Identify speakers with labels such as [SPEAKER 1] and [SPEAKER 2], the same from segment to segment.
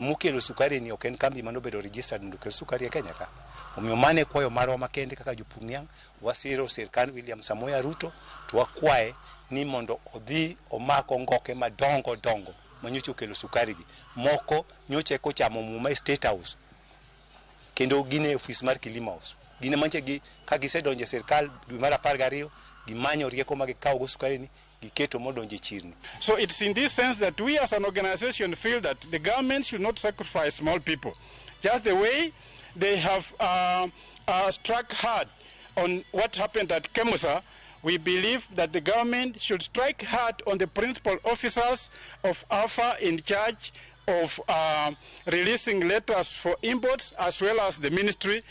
[SPEAKER 1] Mukelo sukari ni oken kambi manobedo registered ndukel sukari ya Kenya ka. Umiomane kwayo marwa makende kaka jopurniang wasiro sirkan William Samoei Ruto twakwae ni mondo odhi omako ngoke madongo dongo manyocho kelo sukari gi. Moko nyoche ko chamo muma State House. Kendo gine office mar Kilima House. Gine manche gi ka gisedonje sirkal dwe mar 12 gimanyo rieko magikaw go sukari ni.
[SPEAKER 2] So it's in this sense that we as an organization feel that the government should not sacrifice small people. Just the way they have struck hard on what happened at Kemusa, we believe that the government should strike hard on the principal officers of Alpha in charge of releasing letters for imports as well as the ministry.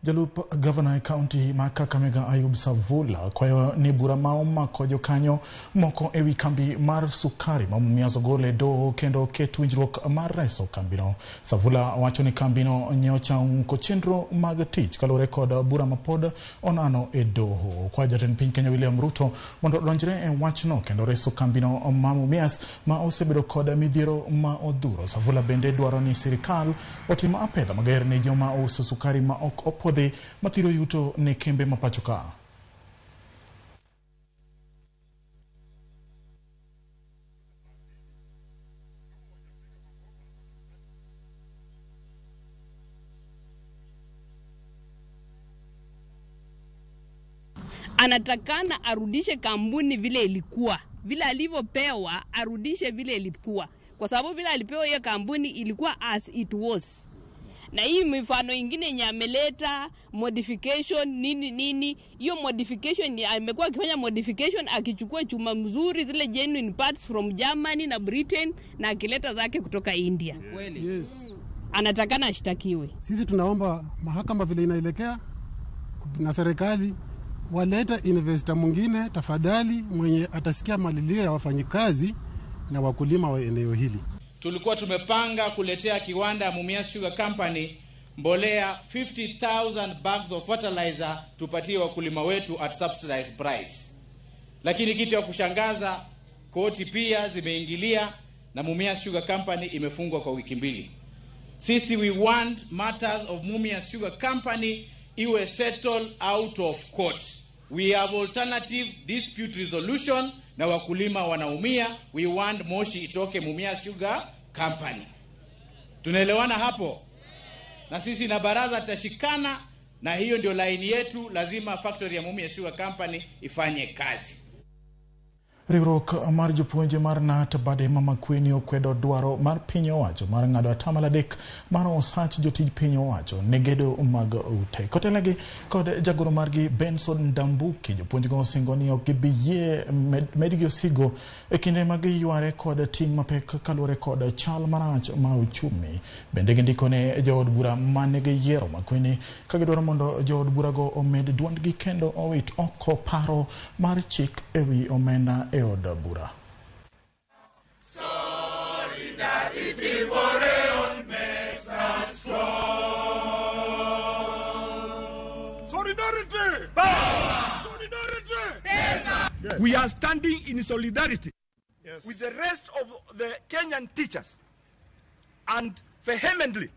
[SPEAKER 3] Jalup Governor County Kakamega Ayub Savula kwayo ni bura maoma kojo kanyo moko ewi kambi mar sukari mamumiazo gole do kendo ketu winjruok mar reso kambino. Savula wacho ni kambino nyocha chenro mag tich kalore kod bura mapod onano e doho. Kwa jatend piny Kenya William Ruto mondo donjre e wachno kendo reso kambino mamumias ma osebedo kod midhiero ma odhuro. Savula bende dwaro ni sirikal otima apedha mager ne joma uso sukari ma ok opodhi matiro yuto ne kembe mapachoka.
[SPEAKER 4] Anatakana arudishe kampuni vile ilikuwa. Vile alivyopewa arudishe vile ilikuwa. Kwa sababu vile alipewa hiyo kampuni ilikuwa as it was. Na hii mifano ingine nyameleta modification nini hiyo modification amekuwa akifanya modification akichukua chuma mzuri zile genuine parts from Germany na Britain na akileta zake kutoka India.
[SPEAKER 5] Yes.
[SPEAKER 4] Anatakana ashtakiwe.
[SPEAKER 5] Sisi tunaomba mahakama vile inaelekea na serikali waleta investor mwingine tafadhali mwenye atasikia malilio ya wafanyikazi na wakulima wa eneo hili.
[SPEAKER 6] Tulikuwa tumepanga kuletea kiwanda ya Mumias Sugar Company mbolea 50,000 bags of fertilizer tupatie wakulima wetu at subsidized price. Lakini kitu ya kushangaza, koti pia zimeingilia na Mumias Sugar Company imefungwa kwa wiki 2. Sisi we want matters of Mumias Sugar Company iwe settled out of court. We have alternative dispute resolution na wakulima wanaumia. We want moshi itoke Mumias Sugar Company. Tunaelewana hapo? Na sisi na baraza tutashikana na hiyo ndio line yetu, lazima factory ya Mumias Sugar Company ifanye kazi.
[SPEAKER 3] Riwruok mar jopuonje mar NAT bade mama Queen okwedo dwaro mar piny owacho mar ng'ado atamalo 3 mar osach jotij piny owacho ne gedo mag ute. Kotelegi kod jagoro margi Benson Ndambuki jopuonjgo osingo ni ok gibiyie medgi osigo e kinde mag yware kod ting' mapek kaluwore kod chal marach ma uchumi. Bende gindiko ne jood bura manigi yiero makwini ka gidwaro mondo jood burago omed duondgi kendo owit oko paro mar chik ewi omenda Odabura.
[SPEAKER 7] Solidarity for all makes us strong. Solidarity! Power! Solidarity! Yes. We are standing in solidarity with the rest of the Kenyan teachers and vehemently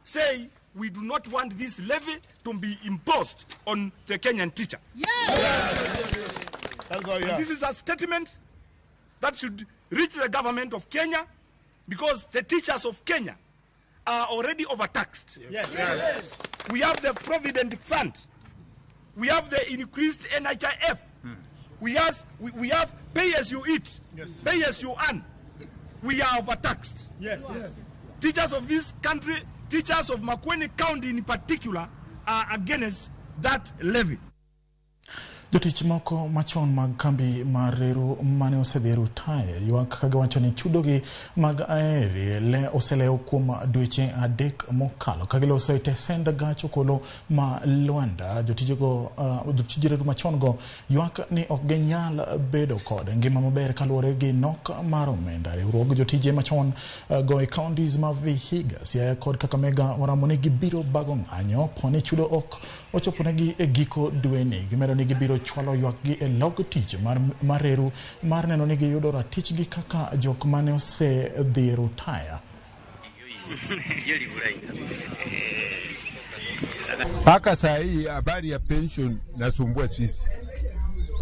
[SPEAKER 7] say we do not want this levy to be imposed on the Kenyan teacher. Yes. This is a statement that should reach the government of Kenya because the teachers of Kenya are already overtaxed. Yes. Yes. We have the Provident Fund. We have the increased NHIF. We have pay as you eat, pay as you earn. We are overtaxed. Yes. Teachers of this country, teachers of Makueni County in particular, are against that levy.
[SPEAKER 3] Jotich moko machon mag kambi mareru mane osedhiero taye ywak ka giwacho ni chudogi mag aeri le oseleo kuom dweche 3 mokalo ka giloso tesend gach okolo ma Luanda. Jotij reru machon go ywak ni ok ginyal bedo kod ngima maber kaluwore gi nok mar omenda. Riwruog jotije machon go e counties ma Vihiga, Siaya kod Kakamega waramo ni gibiro bago ng'anyo poni chudo ok ochoponegi e giko dweni. Gimedo ni gibiro chwalo ywak gi e log tich mar reru mar neno ni giyudo ratich gi kaka jok mane osedhiero taya
[SPEAKER 8] Paka saa hii habari ya pension nasumbua sisi.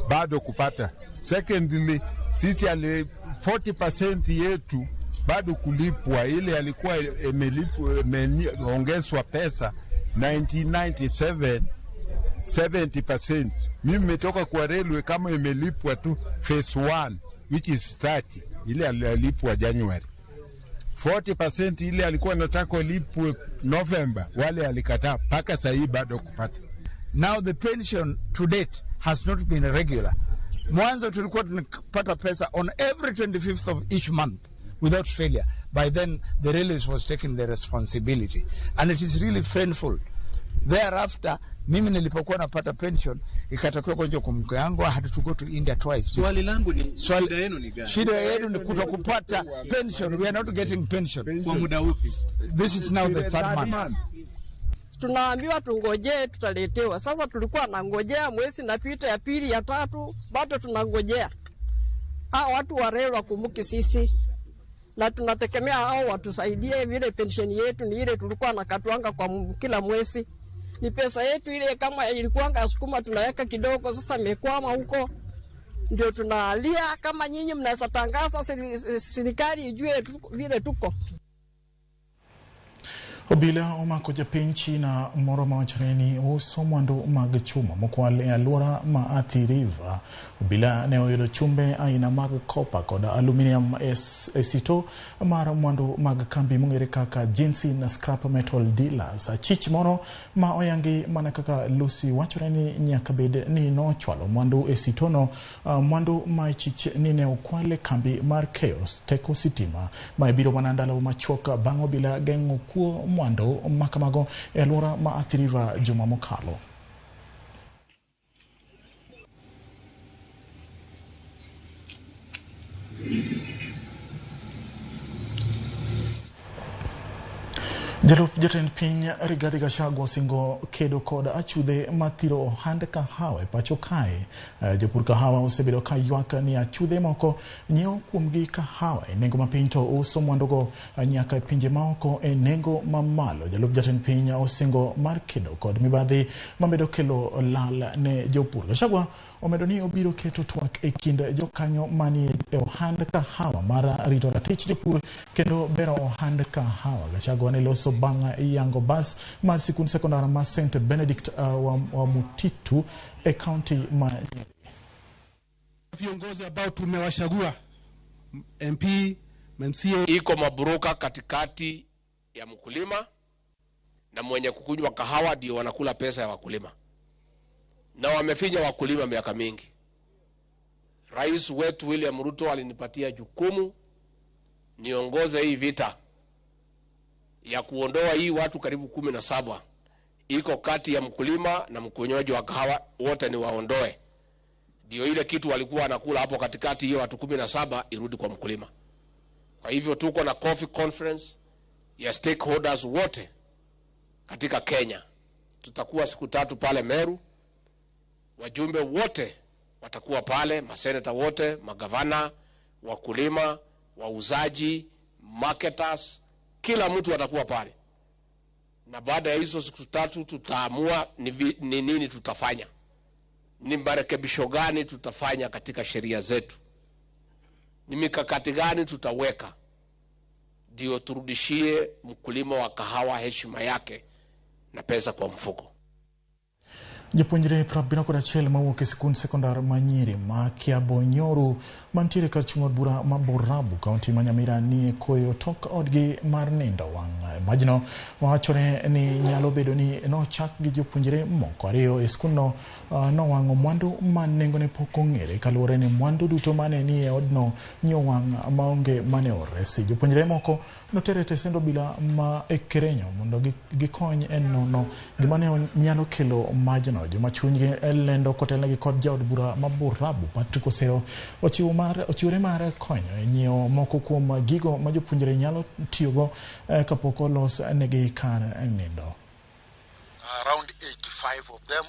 [SPEAKER 8] Bado kupata. Secondly, sisi 40% yetu bado kulipwa. Ile alikuwa imeongezwa pesa 1997 70%. Mimi nimetoka kwa railway kama imelipwa tu phase 1 which is 30. Ile alipwa January. 40% ile alikuwa anataka lipwe November, wale alikataa. Paka sasa hii bado kupata.
[SPEAKER 9] Now the pension to date has not been regular. Mwanzo tulikuwa tunapata pesa on every 25th of each month without failure. By then the railways was taking the responsibility and it is really painful. Thereafter mimi nilipokuwa napata pension ikatakiwa kwenye kwa mke yangu I had to go to India twice.
[SPEAKER 10] Swali langu ni shida yenu ni gani?
[SPEAKER 9] Shida yenu ni kutokupata pension. We are not getting pension.
[SPEAKER 10] Kwa muda upi?
[SPEAKER 9] This is now the third month.
[SPEAKER 11] Tunaambiwa tungojee tutaletewa. Sasa tulikuwa nangojea mwezi napita ya pili ya tatu bado tunangojea. Hao watu wa railway wakumbuke sisi. Na tunategemea hao watusaidie vile pension yetu ni ile tulikuwa nakatwanga kwa kila mwezi. Ni pesa yetu ile kama ilikuwa sukuma tunaweka kidogo sasa imekwama huko. Ndio tunalia kama nyinyi mnaweza tangaza serikali ijue vile tuko.
[SPEAKER 3] Obila omako japinchi na moro mawachreni uso mwandu mag chuma mokwale alura ma Athi River. Obila ne oyudo chumbe aina mag copper kod aluminium esito mar mwandu mag kambi mong'ere kaka Jinsi na scrap metal dealers. Chich moro ma oyangi mana kaka Lucy wachoreni nyaka bed ni nochwalo mwandu esitono mwandu ma chich ni ne okwale kambi mar Chaos Teko Sitima ma ibiro manandalo machuoka bang' obila geng'o kuo mwandu makamago alura ma Athi River juma mokalo. Jalup jatend piny Rigathi Gachagua singo kedo kod achudhe mathiro ohand kahawa pacho kae. Jopur kahawa osebedo ka ywak ni achudhe moko nyiewo kuomgi kahawa e nengo mapiny to uso mwandugo nyaka e pinje maoko e nengo mamalo. Jalup jatend piny osingo mar kedo kod mibadhi mamedo kelo lal ne jopur. Gachagua omedo ni obiro keto twak e kind jokanyo mani e ohand kahawa mar rito ratich jopur kendo bero ohand kahawa. Gachagua ne loso banga yango bas mar sikund sekondari mar St. Benedict wa Mutitu e county Manyien.
[SPEAKER 5] Viongozi ambao tumewachagua MP, MCA
[SPEAKER 12] iko mabroka katikati ya mkulima na mwenye kukunywa kahawa ndio wanakula pesa ya wakulima. Na wamefinya wakulima miaka mingi. Rais wetu William Ruto alinipatia jukumu niongoze hii vita ya kuondoa hii watu karibu 17 iko kati ya mkulima na mkunywaji wa kahawa, wote ni waondoe. Ndio ile kitu walikuwa wanakula hapo katikati hiyo watu 17 irudi kwa mkulima. Kwa hivyo tuko na coffee conference ya stakeholders wote katika Kenya. Tutakuwa siku 3 pale Meru. Wajumbe wote watakuwa pale, maseneta wote, magavana, wakulima, wauzaji, marketers, kila mtu atakuwa pale. Na baada ya hizo siku 3 tutaamua ni nini tutafanya. Ni marekebisho gani tutafanya katika sheria zetu. Ni mikakati gani tutaweka. Ndio turudishie mkulima wa kahawa heshima yake na pesa kwa mfuko.
[SPEAKER 3] Jopuonjre 71 mawuok e sikund sekondar Manyien ma Kiabonyoru mantiere kar chung od bura ma Borabu kaunti ma Nyamira ni koyo tok odgi mar nindo wang'. Majno wachore ni nyalo bedo ni nochak gi jopuonjre moko ariyo e skundno nowang'o mwandu ma nengone pok ong'ere kaluwore ni mwandu duto mane ni e odno nyowang' maonge mane oresi. Jopuonjre moko notere tesendo bila ma e Kerenyo mondo gikony e nono gimane nyalo kelo majno. Joma chunygi lendo kotelnegi kod jaod bura ma Borabu Patrick Osero ochiwore mar konyo e nyiewo moko kuom gigo ma jopuonjre nyalo tiyogo kapok olos negi kar nindo.
[SPEAKER 13] Around 85 of them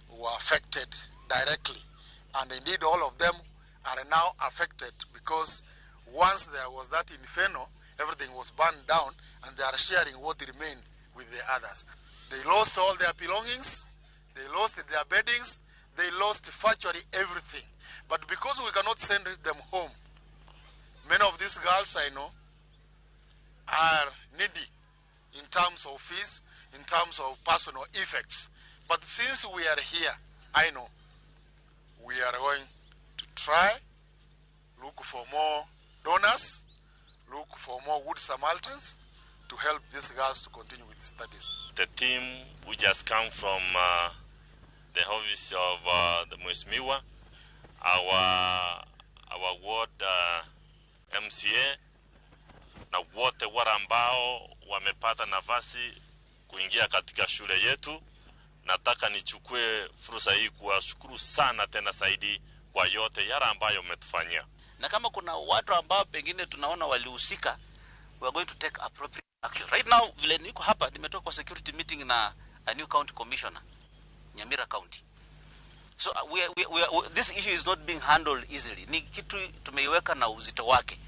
[SPEAKER 13] were affected directly, and indeed all of them are now affected because once there was that inferno, everything was burned down, and they are sharing what remained with the others. They lost all their belongings, they lost their beddings, they lost virtually everything. But because we cannot send them home, many of these girls I know are needy in terms of fees, in terms of personal effects. But since we are here, I know we are going to try, look for more donors, look for more good Samaritans to help these girls to continue with studies.
[SPEAKER 14] The team which has come from the office of the Mheshimiwa, our ward MCA, na wote wale ambao wamepata nafasi kuingia katika shule yetu. Nataka nichukue fursa hii kuwashukuru sana tena zaidi kwa yote yale ambayo umetufanyia.
[SPEAKER 15] Na kama kuna watu ambao pengine tunaona walihusika, we are going to take appropriate action. Right now, vile niko hapa, nimetoka kwa security meeting na a new county commissioner, Nyamira County. So this issue is not being handled easily. Ni kitu tumeiweka na uzito wake.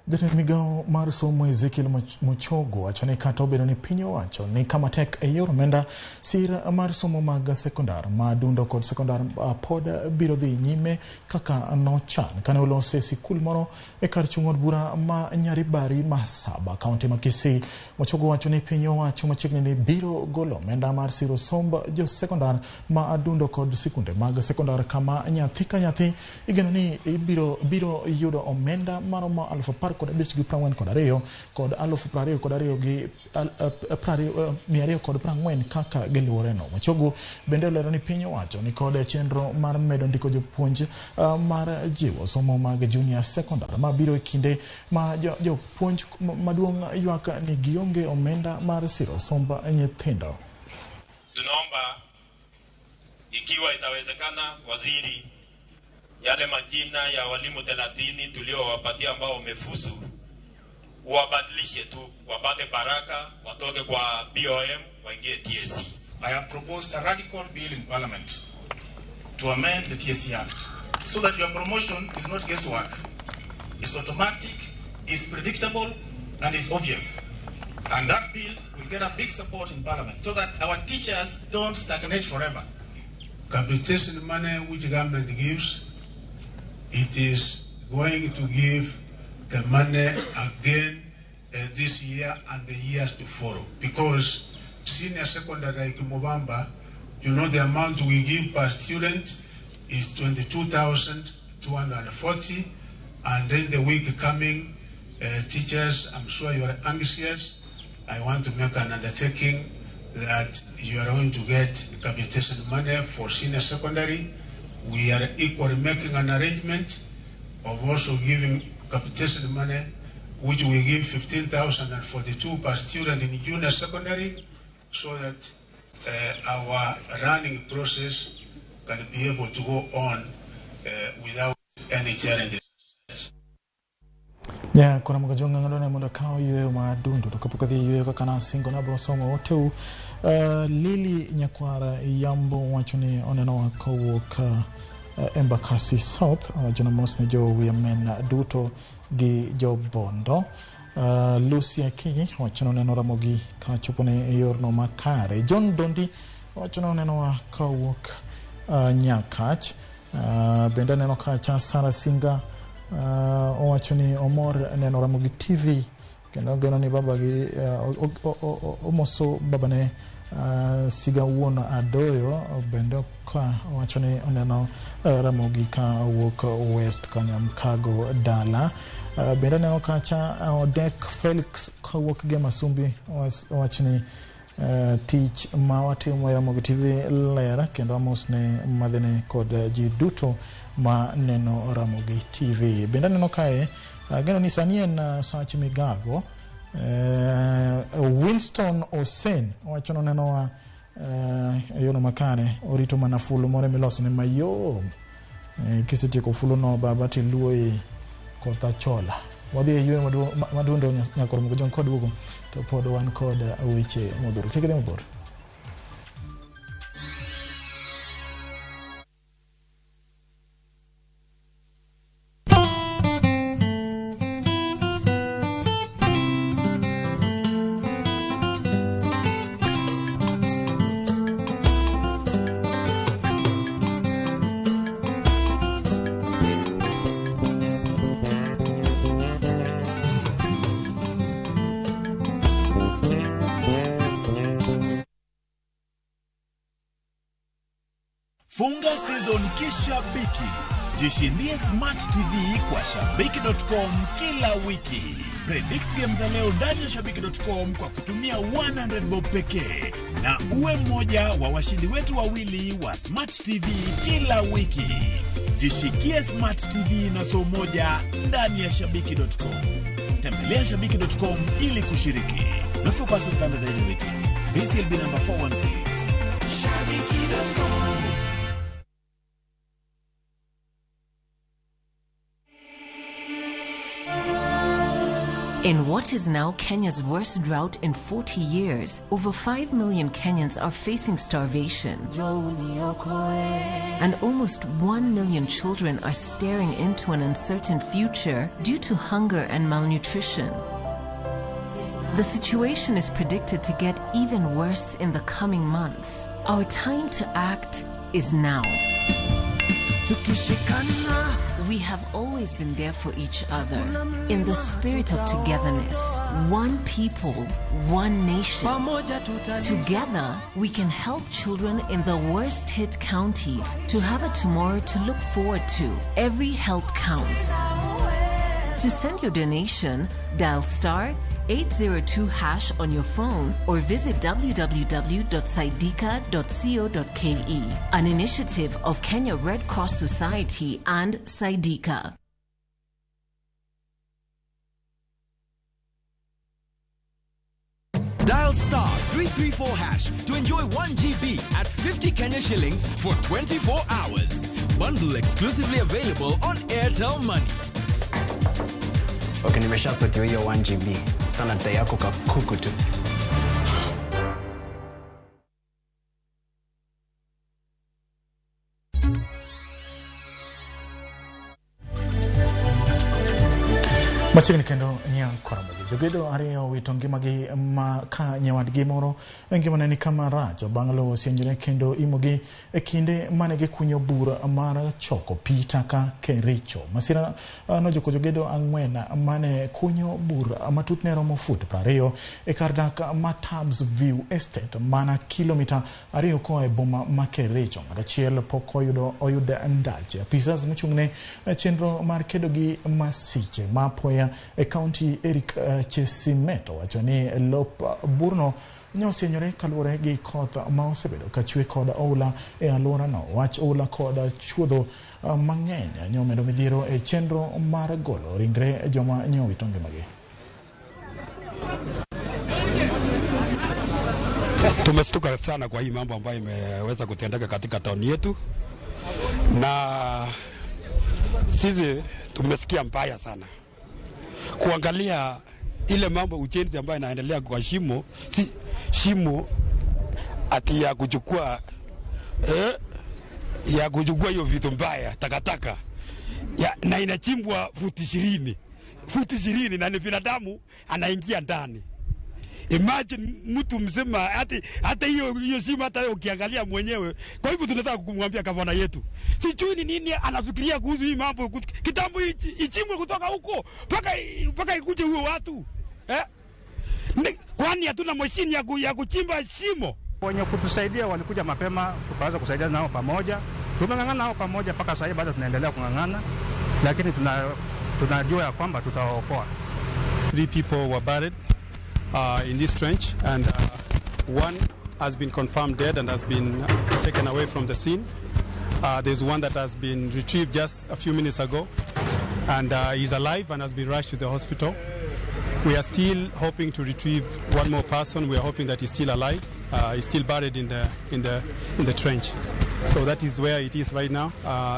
[SPEAKER 3] Jatend Migago mar somo Ezekiel Muchogo achane kata obedo ni piny owacho ni kama tek e yor omenda sir mar somo mag sekondar ma dundo kod sekondar pod biro dhi nyime kaka nochan kane olose sikul moro e kar chung od bura ma Nyaribari ma Saba kaunti ma Kisii. Muchogo wacho ni piny owacho machiegni ni biro golo omenda mar siro somb jo sekondar ma dundo kod sikunde mag sekondar kama nyathi ka nyathi igeno ni biro yudo omenda maromo 15,42 kod 22,240 kaka giluore no. Muchogo bende olero ni piny owacho ni kod chenro mar medo ndiko jopuonj mar jiwo somo mag junior secondary ma biro e kinde ma jopuonj maduong' ywak ni gionge omenda mar siro somb nyithindo.
[SPEAKER 14] Tunaomba ikiwa itawezekana, waziri, yale majina ya walimu 30 tuliowapatia ambao wamefuzu wabadilishe tu, wapate baraka, watoke kwa BOM waingie TSC.
[SPEAKER 16] I have proposed a radical bill in Parliament to amend the TSC Act so that your promotion is not guesswork. It's automatic, it's predictable, and it's obvious. And that bill will get a big support in Parliament so that our teachers don't stagnate forever.
[SPEAKER 17] Capitation money which government gives, it is going to give the money again this year and the years to follow. Because senior secondary like Mobamba, you know the amount we give per student is 22,240, and then the week coming, teachers, I'm sure you are anxious. I want to make an undertaking that you are going to get capitation money for senior secondary. We are equally making an arrangement of also giving capitation money, which we give 15,042 per student in junior secondary, so that our running process can be able to go on without any challenges.
[SPEAKER 3] Ya kuna mkajonga ngalo na muda kao yue madundu tukapuka di yue kakana singo na brosomo oteu Lili Nyakwara yambo wachoni oneno wako woka Embakasi South jona mos na jo wiamen duto gi jo bondo. Lucy Akinyi wachono neno Ramogi ka chupone yorno makare. John Dondi wachono neno wako woka Nyakach. Benda neno kacha Sara Singa wachoni omor neno Ramogi TV kendo geno ni baba gi omoso baba ne siga wuono adoyo bende ka wachoni oneno Ramogi ka wuok West Kanyamkago dala. Bende neno kacha Odek Felix ka wuok ge Masumbi wachoni teach ma watimo Ramogi TV lera kendo amos ne madhene kod ji duto ma neno Ramogi TV. Bende neno kae geno ni sanien Sachi Migago Winston Osen wachono neno wa yono makare orito manafulu more miloso ne mayom kisitieko fulu no babati luo kota chola wadhi yue madundo nyakoro mgojon kod wugo to pod wan kod weche modhuro kikide mabor.
[SPEAKER 18] Funga season kishabiki. Jishindie Smart TV kwa shabiki.com kila wiki. Predict games za leo ndani ya shabiki.com kwa kutumia 100 bob pekee. Na uwe mmoja wa washindi wetu wawili wa Smart TV kila wiki. Jishikie Smart TV na so moja ndani ya shabiki.com. Tembelea shabiki.com ili kushiriki. Not for persons under the age of 18. BCLB number 416. Shabiki.com.
[SPEAKER 19] In what is now Kenya's worst drought in 40 years, over 5 million Kenyans are facing starvation. And almost 1 million children are staring into an uncertain future due to hunger and malnutrition. The situation is predicted to get even worse in the coming months. Our time to act is now. We have always been there for each other in the spirit of togetherness. One people, one nation. Together, we can help children in the worst hit counties to have a tomorrow to look forward to. Every help counts. To send your donation, dial *802# on your phone or visit www.saidika.co.ke, an initiative of Kenya Red Cross Society and Saidika.
[SPEAKER 20] Dial *334# to enjoy 1 GB at 50 Kenya shillings for 24 hours. Bundle exclusively available on Airtel Money.
[SPEAKER 21] Okay, nimeshasetiwa hiyo 1 GB. Sana data yako kakuku tu.
[SPEAKER 3] Machiegni kendo Ramogi. Jogedo ariyo wito ngimagi ma ka nyawadgi moro ngimane ni kama rach bang' lowo osienjore kendo imogi kinde mane gikunyo bura mar choko pi taka Kericho. Masira nojoko jogedo ang'wen mane kunyo bura matutne romo fut 20 e kar dak ma Tabs View Estate mana kilomita 2 koa e boma ma Kericho. Achiel pok oyudo ndache. Apisas mochung'ne chenro mar kedo gi masiche mapoya e county Eric Chesimeto wacho ni lop burno nyosienyore kaluwore gi koth ma osebedo ka chwe kod oula e alworano. Wach oula kod chuodho mang'eny nyomedo midhiero e chenro mar golo ringre joma nyowito ngimagi.
[SPEAKER 22] Tumestuka sana kwa hii mambo ambayo imeweza kutendeka katika tauni yetu, na sisi tumesikia mbaya sana kuangalia ile mambo ujenzi ambayo inaendelea kwa shimo ati ya kuchukua hiyo vitu mbaya takataka na inachimbwa futi 20 na ni binadamu anaingia ndani. Imagine mtu mzima hata hiyo shimo hata ukiangalia mwenyewe. Kwa hivyo tunataka kumwambia gavana yetu, sijui ni nini anafikiria kuhusu hii mambo, kitambo ichimbwe kutoka huko mpaka ikuje huo watu kwani hatuna mashini ya kuchimba shimo?
[SPEAKER 23] Wenye kutusaidia walikuja mapema, tukaweza kusaidia nao pamoja. Tumeng'ang'ana nao pamoja mpaka sasa bado tunaendelea kung'ang'ana, lakini tunajua ya kwamba tutawaokoa.
[SPEAKER 2] 3 people were buried in this trench, and one has been confirmed dead and has been taken away from the scene. There's one that has been retrieved just a few minutes ago, and he's alive and has been rushed to the hospital. We are still hoping to retrieve one more person. We are hoping that he's still alive. He's still buried in the trench. So that is where it is right now.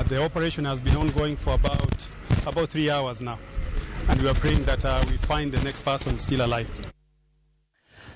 [SPEAKER 2] The operation has been ongoing for about 3 hours now, and we are praying that we find the next person still alive.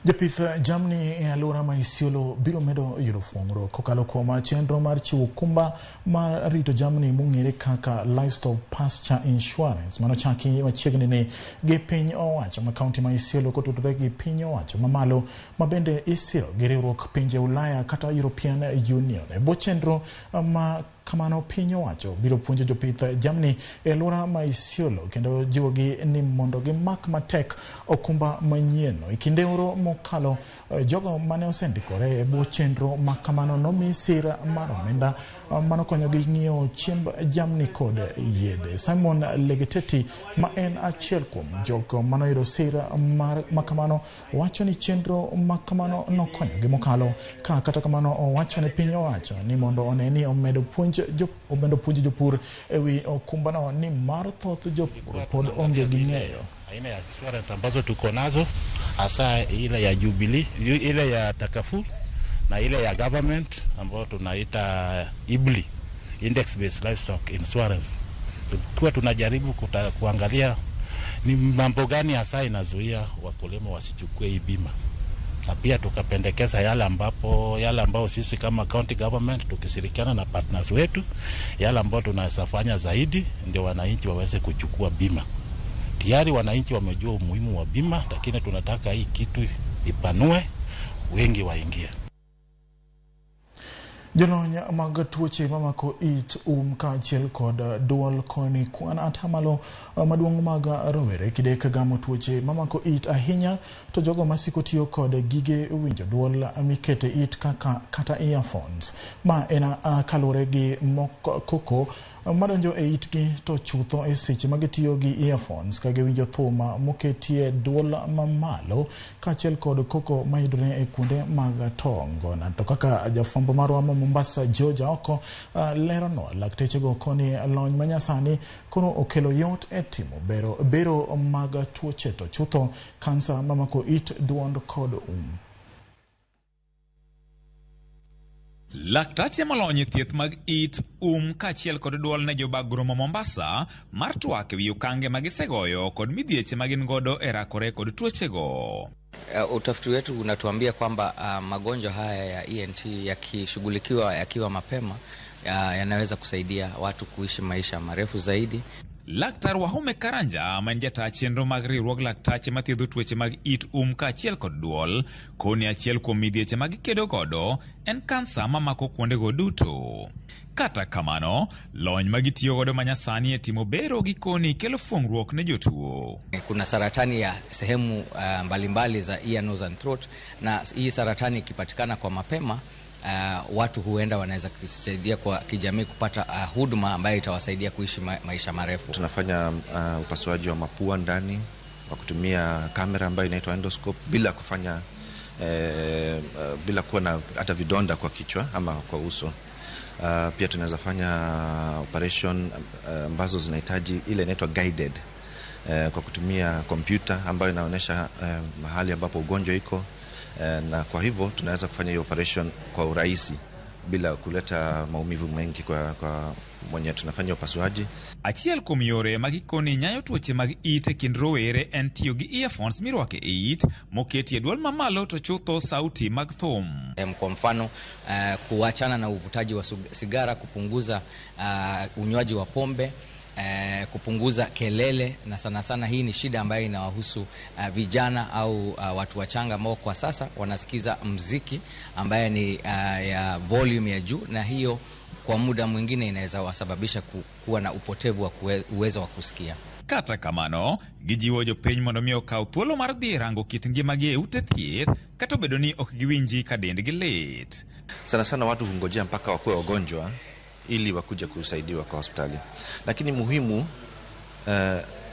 [SPEAKER 3] Japith jamni e alura ma Isiolo biro medo yudo fuong'ruok kokalo kuom chenro mar chiwo kumba mar rito jamni mong'ere kaka Livestock Pasture Insurance manochaki machiegni ni gi piny owacho ma kaunti ma Isiolo kotudore gi piny owacho mamalo mabende isiro gi riwruok pinje Ulaya kata European Union. E bwo chenro ma kamano piny owacho biro puonjo jopith jamni e alwora ma Isiolo kendo jiwogi ni mondo gimak matek okumba manyienno. E kinde oro mokalo jogo mane osendikore e bwo chenro ma kamano nomi sir mar omenda mano konyogi ng'iewo chiemb jamni kod yedhe. Simon Legeteti ma en achiel kuom jogo manoyudo sir ma kamano wacho ni chenro ma kamano nokonyogi mokalo kata kamano owacho ne piny owacho ni mondo one ni omedo puonj jopur ewi okumbano ni mar thoth jopur pod onge gi ng'eyo.
[SPEAKER 1] Aina ya insurance ambazo tuko nazo hasa ile ya Jubilee, ile ya Takaful na ile ya government ambayo tunaita IBLI, Index Based Livestock Insurance. Tukiwa tunajaribu kuangalia ni mambo gani hasa inazuia wakulima wasichukue hii bima. Na pia tukapendekeza yale ambao sisi kama county government tukishirikiana na partners wetu, yale ambao tunaweza fanya zaidi ndio wananchi waweze kuchukua bima. Tayari wananchi wamejua umuhimu wa bima, lakini tunataka hii kitu ipanue, wengi waingie.
[SPEAKER 3] Jolony mag tuoche mamako it kaachiel kod duol koni kwan atamalo maduong' mag rowere kidek gamo tuoche mamako it ahinya to jogo masiko tiyo kod gige winjo duol mikete it kata earphones. Ma en kalure gi koko madonjo e itgi to chutho e seche magitiyo gi earphones ka giwinjo thum moketie duol mamalo kaachiel kod koko mayudore e kuonde mag tongo. Na to kaka jafwambo marwa Mombasa Georgia oko lerono laktechego koni lony manyasani kono okelo yot e timo bero mag tuoche to chutho kansa mamako it, duond kod
[SPEAKER 4] Laktache molony thieth mag it, kaachiel kod duol ne jobag romo Mombasa mar twak ewi okange magisegoyo kod midhieche magin godo e rakore kod tuochego.
[SPEAKER 6] Utafiti wetu unatuambia kwamba magonjwa haya ya ENT yakishughulikiwa yakiwa mapema yanaweza kusaidia watu kuishi maisha marefu zaidi.
[SPEAKER 4] Laktar Wahome Karanja manjata chenro mag riwruog laktache mathiedho tuoche mag it, kaachiel kod duol koni achiel kuom midhieche mag kedo godo en kansa mamako kuondego duto. Kata kamano, lony magitiyo godo manyasani e timo bero gi koni kelo fuong'ruok ne jotuo.
[SPEAKER 6] Kuna saratani ya sehemu mbalimbali za ear, nose and throat, na hii saratani ikipatikana kwa mapema watu huenda wanaweza kusaidia kwa kijamii kupata huduma ambayo itawasaidia kuishi maisha marefu.
[SPEAKER 24] Tunafanya upasuaji wa mapua ndani kwa kutumia kamera ambayo inaitwa endoscope bila kufanya bila kuwa na hata vidonda kwa kichwa ama kwa uso. Pia tunaweza fanya operation ambazo zinahitaji ile inaitwa guided kwa kutumia kompyuta ambayo inaonyesha mahali ambapo ugonjwa iko, na kwa hivyo tunaweza kufanya hiyo operation kwa urahisi bila kuleta maumivu mengi kwa mwenye tunafanya upasuaji.
[SPEAKER 4] Achiel kuom yore magikoni nyayo tuoche mag it e kind rowere en tiyo gi earphones mirwake e it moketie duol mamalo to chutho sauti mag thum.
[SPEAKER 6] Kwa mfano kuachana na uvutaji wa sigara, kupunguza unywaji wa pombe, kupunguza kelele, na sana sana hii ni shida ambayo inawahusu vijana au watu wachanga ambao kwa sasa wanasikiza muziki ambaye ni ya volume ya juu, na hiyo kwa muda mwingine inaweza wasababisha kuwa na upotevu wa uwezo wa kusikia.
[SPEAKER 4] Kata kamano, gijiwo jopiny mondo mi okaw thuolo mar dhi rango kit ngimagi e ute thieth kata obedo ni ok giwinji ka dendgi lit.
[SPEAKER 24] Sana sana watu hungojea mpaka wakuwe wagonjwa ili wakuje kusaidiwa kwa hospitali. Lakini muhimu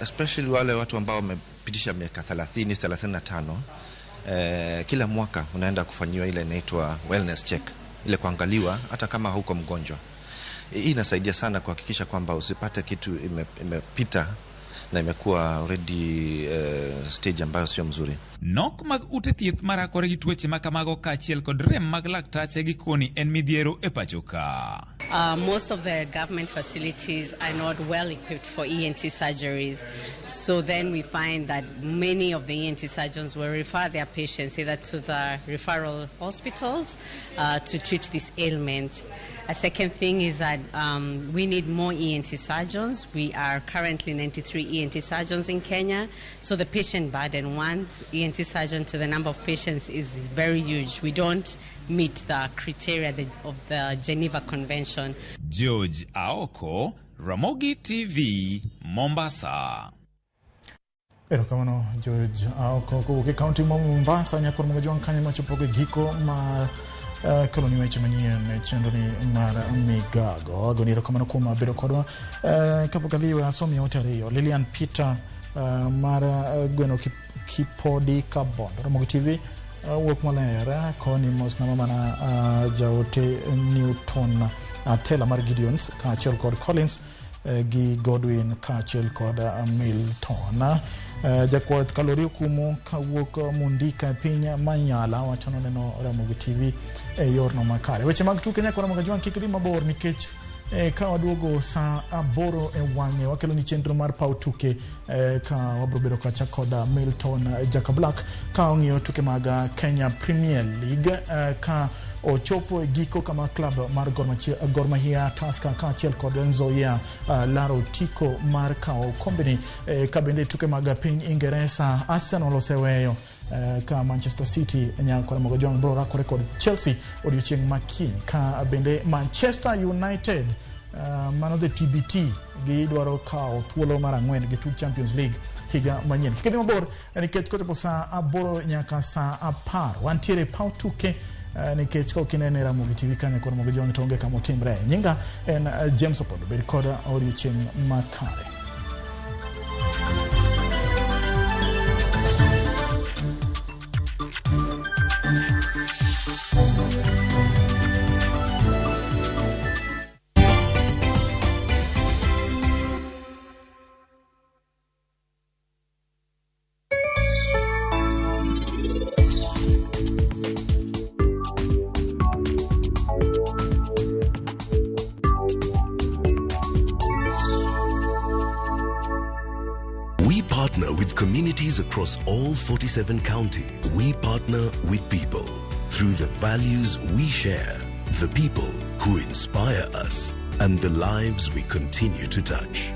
[SPEAKER 24] especially wale watu ambao wamepitisha miaka 30, 35, kila mwaka unaenda kufanyiwa ile inaitwa wellness check, ile kuangaliwa hata kama huko mgonjwa. Hii inasaidia sana kuhakikisha kwamba usipate kitu imepita na imekuwa already stage ambayo sio mzuri.
[SPEAKER 4] Nok mag ute thieth marakore gi tuoche makamago kaachiel kod rem mag laktache gikoni en midhiero e pachoka.
[SPEAKER 25] Most of the government facilities are not well equipped for ENT surgeries. So then we find that many of the ENT surgeons will refer their patients either to the referral hospitals to treat this ailment. A second thing is that we need more ENT surgeons. We are currently 93 ENT surgeons in Kenya. So the patient burden, once ENT surgeon to the number of patients, is very huge. We don't meet the criteria of the Geneva Convention.
[SPEAKER 4] George Aoko, Ramogi TV, Mombasa.
[SPEAKER 3] Erokamano George Aoko kowuok kaunti ma Mombasa nyakor mongajwang kanye machopo giko ma koloni weche manyien chenro ni mar Migago. Agoni erokamano kuom bedo kodwa kapok aliwe asomi ote ariyo. Lilian Peter mar gweno Kipodi Kabondo, Ramogi TV wuok maler koni mos na mana jaote Newton Tela mar Gideons kaachiel kod Collins gi Godwin kaachiel kod Milton. Jakwath kalori kumo kawuok Mundika piny Manyala wachono neno Ramogi TV yorno makare. Weche mag tuke nyakoro magajwang kikri mabor nikech ka waduogo saa 8 wang'e wakelo ni chenro mar pau tuke ka wabro bedo kacha koda Milton Jaka Black ka ong'iyo tuke mag Kenya Premier League ka ochopo giko kama club mar Gor Mahia Tusker kaachiel kod Nzoia laro tiko mar kao kombini ka bende tuke mag piny Ingeresa Arsenal oseweyo ka Manchester City nyakore magajwang bro rakore kod Chelsea odiochieng' makiny ka bende Manchester United mano the TBT gi dwaro kao thuolo mar 4 gi tuk Champions League higa manyien. Kikidhi mabor nikech kochopo saa 8 nyaka saa 10 wantiere pau tuke nikech ka kinene Ramogi TV kanya kod magajwang tonge kama otimre. Nyinga en James Opondo bed kod odiochieng' makare.
[SPEAKER 7] With communities across all 47 counties, we partner with people through the values we share, the people who inspire us, and the lives we continue to touch.